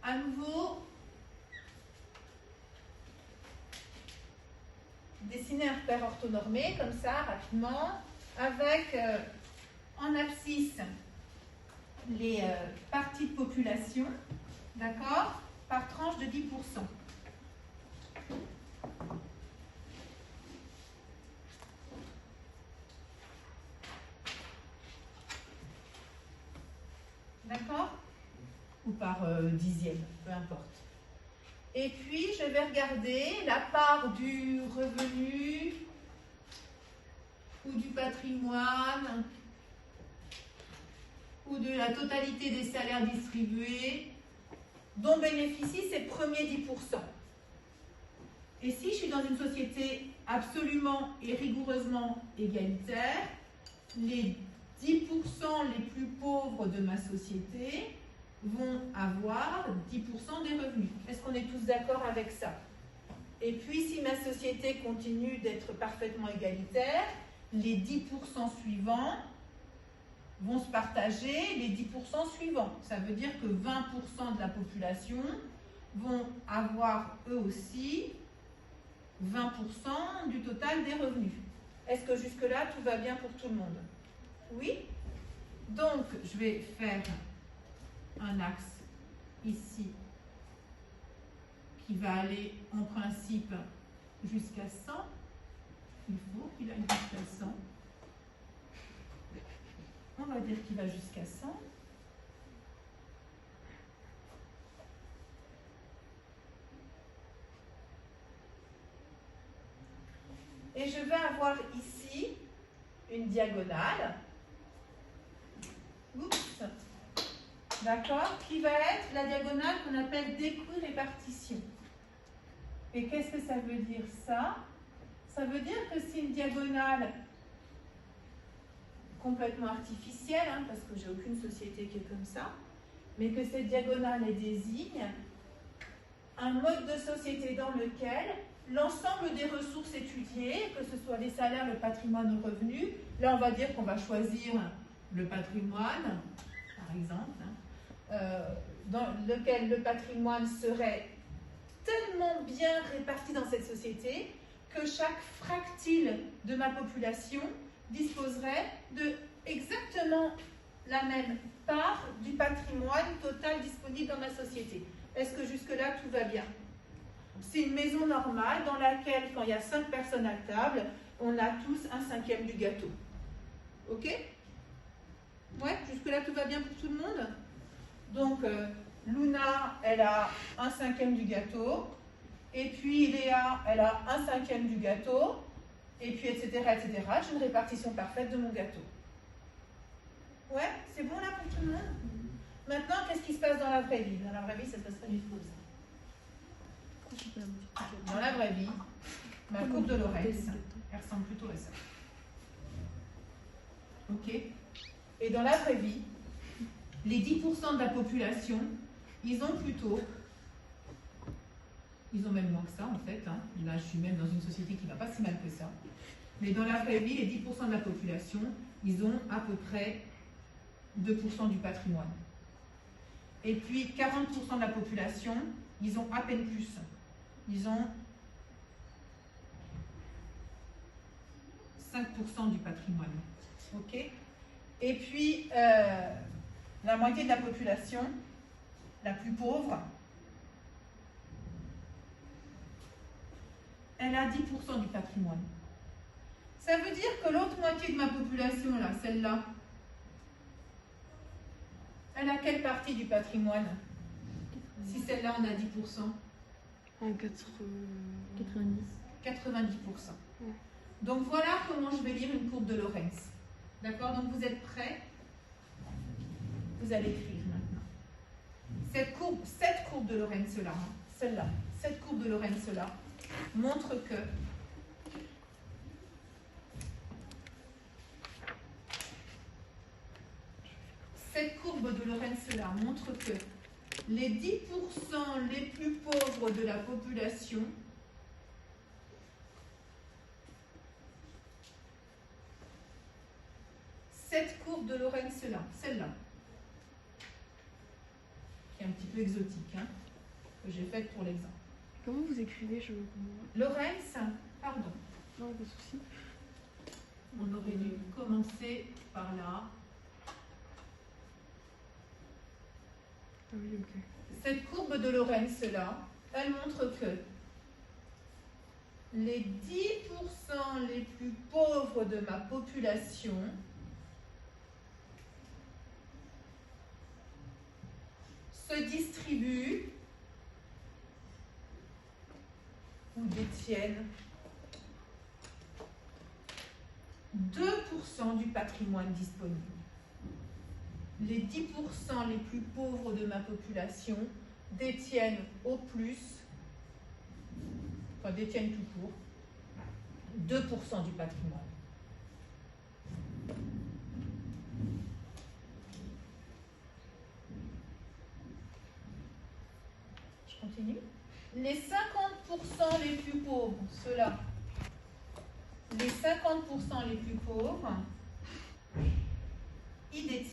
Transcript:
à nouveau dessiner un repère orthonormé, comme ça, rapidement, avec en abscisse les parties de population, d'accord, par tranche de 10%. D'accord? Ou par dixième, peu importe. Et puis, je vais regarder la part du revenu ou du patrimoine ou de la totalité des salaires distribués dont bénéficient ces premiers 10%. Et si je suis dans une société absolument et rigoureusement égalitaire, les 10% les plus pauvres de ma société vont avoir 10% des revenus. Est-ce qu'on est tous d'accord avec ça? Et puis, si ma société continue d'être parfaitement égalitaire, les 10% suivants vont se partager les 10% suivants. Ça veut dire que 20% de la population vont avoir eux aussi 20% du total des revenus. Est-ce que jusque-là, tout va bien pour tout le monde? Oui? Donc, je vais faire un axe ici qui va aller en principe jusqu'à 100. Il faut qu'il aille jusqu'à 100. On va dire qu'il va jusqu'à 100. Et je vais avoir ici une diagonale. Oups. D'accord? Qui va être la diagonale qu'on appelle d'équirépartition. Et qu'est-ce que ça veut dire ça? Ça veut dire que c'est une diagonale complètement artificielle, hein, parce que j'ai aucune société qui est comme ça, mais que cette diagonale elle désigne un mode de société dans lequel l'ensemble des ressources étudiées, que ce soit les salaires, le patrimoine ou le revenu, là on va dire qu'on va choisir le patrimoine, par exemple, dans lequel le patrimoine serait tellement bien réparti dans cette société que chaque fractile de ma population disposerait de exactement la même part du patrimoine total disponible dans ma société. Est-ce que jusque-là, tout va bien? C'est une maison normale dans laquelle, quand il y a 5 personnes à table, on a tous un cinquième du gâteau. Ok? Ouais, jusque-là, tout va bien pour tout le monde? Donc, Luna, elle a un cinquième du gâteau. Et puis, Léa, elle a un cinquième du gâteau. Et puis, etc., etc. J'ai une répartition parfaite de mon gâteau. Ouais, c'est bon là pour tout le monde? Maintenant, qu'est-ce qui se passe dans la vraie vie? Dans la vraie vie, ça se passe pas du tout comme ça. Dans la vraie vie, ma courbe de Lorentz, elle ressemble plutôt à ça. Ok? Et dans la vraie vie, les 10% de la population, ils ont même moins que ça en fait. Hein. Là, je suis même dans une société qui ne va pas si mal que ça. Mais dans la vraie vie, les 10% de la population, ils ont à peu près 2% du patrimoine. Et puis 40% de la population, ils ont à peine plus. Ils ont 5% du patrimoine. Ok? Et puis, la moitié de la population, la plus pauvre, elle a 10% du patrimoine. Ça veut dire que l'autre moitié de ma population, là, celle-là, elle a quelle partie du patrimoine? Si celle-là, on a 10%. 90. 90%. Ouais. Donc voilà comment je vais lire une courbe de Lorentz. D'accord? Donc vous êtes prêts? Vous allez écrire maintenant. Cette courbe de Lorentz-là, hein, celle-là, cette courbe de Lorentz-là, montre que cette courbe de Lorentz-là montre que les 10% les plus pauvres de la population cette courbe de Lorentz-là, celle-là, qui est un petit peu exotique, hein, que j'ai faite pour l'exemple. Comment vous écrivez, je... Lorenz, pardon. Non, pas de souci. On aurait dû commencer par là. Ah oui, ok. Cette courbe de Lorenz-là, elle montre que les 10% les plus pauvres de ma population se distribuent ou détiennent 2% du patrimoine disponible. Les 10% les plus pauvres de ma population détiennent au plus, enfin détiennent tout court, 2% du patrimoine. Je continue. Les 50% les plus pauvres, ceux-là, les 50% les plus pauvres, ils détiennent